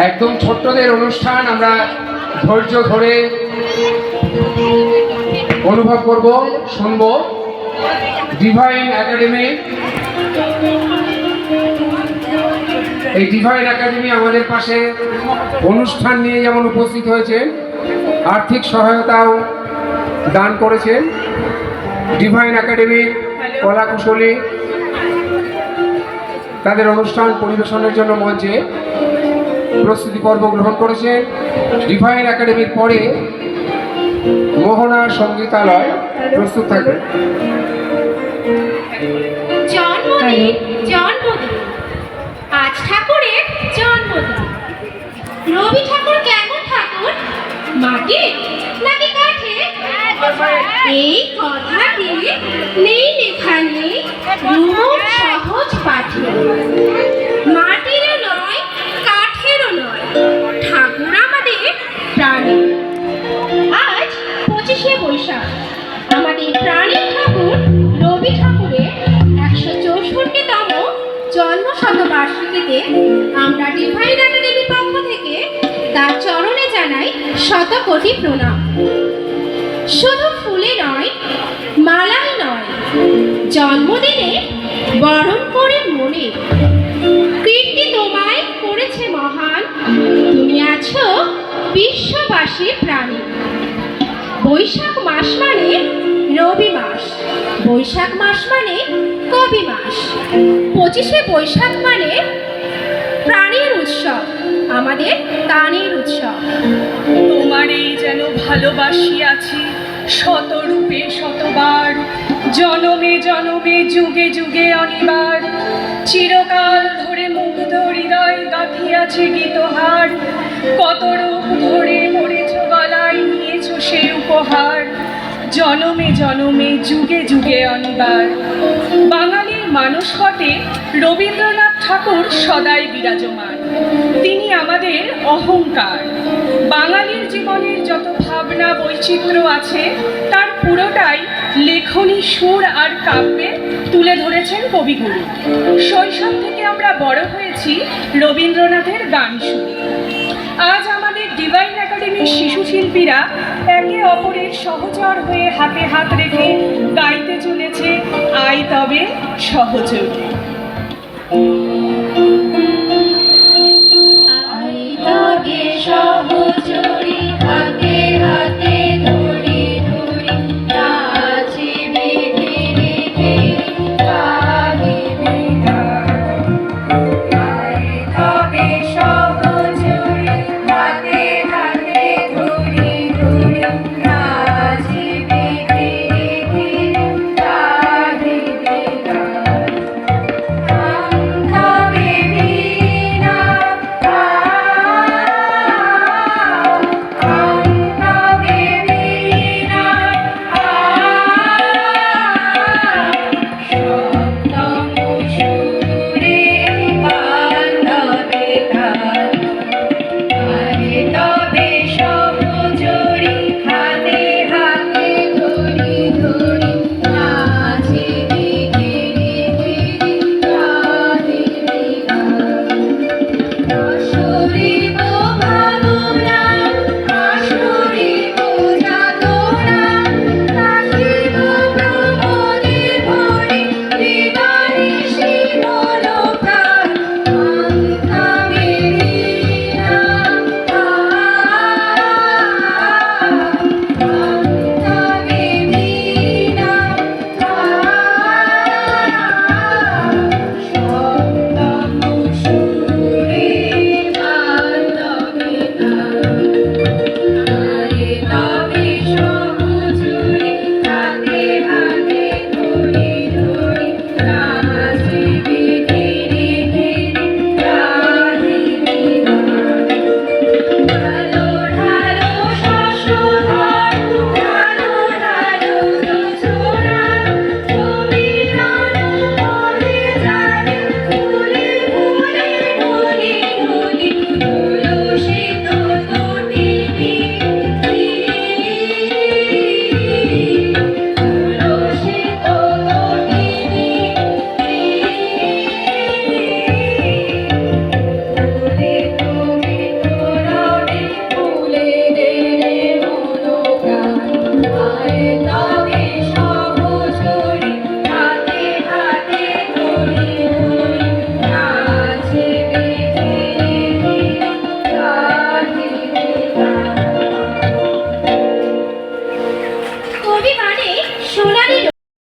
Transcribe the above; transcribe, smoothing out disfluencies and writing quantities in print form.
একদম ছোট্টদের অনুষ্ঠান আমরা ধৈর্য ধরে অনুভব করব, শুনব। ডিভাইন একাডেমি, এই ডিভাইন একাডেমি আমাদের পাশে অনুষ্ঠান নিয়ে যেমন উপস্থিত হয়েছে, আর্থিক সহায়তাও দান করেছেন। ডিভাইন একাডেমির কলাকুশলী তাদের অনুষ্ঠান পরিবেশনের জন্য মঞ্চে প্রস্তুতি পর্ব গ্রহণ করেছেন। ডিভাইন একাডেমির পরে মোহনা সঙ্গীতালয় প্রস্তুত থাকবে। আজ ঠাকুরের জন্মদিন। রবি ঠাকুর কেমন ঠাকুর, মাটি নাকি কাঠে? এই কথাটি নেই লেখা নেই রূপ সহজ পাঠে। মাটিরও নয় কাঠেরও নয়, ঠাকুর আমাদের প্রাণী। আজ 25শে বৈশাখ, আমাদের প্রাণীর ঠাকুর রবি ঠাকুরের 164তম জন্ম শতবার্ষিকীতে আমরা ডিভাইন একাডেমির পক্ষ থেকে তার চরণে জানাই শত কোটি প্রণাম। শুধু ফুলে নয়, মালাই নয়, জন্মদিনে বরণ করে মনে। কীর্তি তোমায় করেছে মহান, তুমি আছো বিশ্ববাসীর প্রাণী। বৈশাখ মাস মানে রবি মাস, বৈশাখ মাস মানে কবি মাস। 25শে বৈশাখ মানে প্রাণীর উৎসব, আমাদের প্রাণীর উৎসব। তোমারেই যেন ভালোবাসিয়াছি শতরূপে শতবার, জনমে জনমে যুগে যুগে অনিবার। চিরকাল ধরে মুগ্ধ হৃদয় গাঁথিয়াছে গীতহার, কত রূপ ধরে মরেছ গলায় নিয়েছ সে উপহার। জনমে জনমে যুগে যুগে অনিবার। বাঙালির মানসপটে রবীন্দ্রনাথ ঠাকুর সদাই বিরাজমান। তিনি আমাদের অহংকার। বাঙালির জীবনের যত ভাবনা বৈচিত্র্য আছে তার পুরোটাই লেখনী, সুর আর কাব্যে তুলে ধরেছেন কবিগুরু। শৈশব থেকে আমরা বড় হয়েছি রবীন্দ্রনাথের গান শুনে। আজ আমাদের ডিভাইন একাডেমির শিশু শিল্পীরা একে অপরের সহচর হয়ে হাতে হাত রেখে গাইতে চলেছে আই তবে সহযোগী।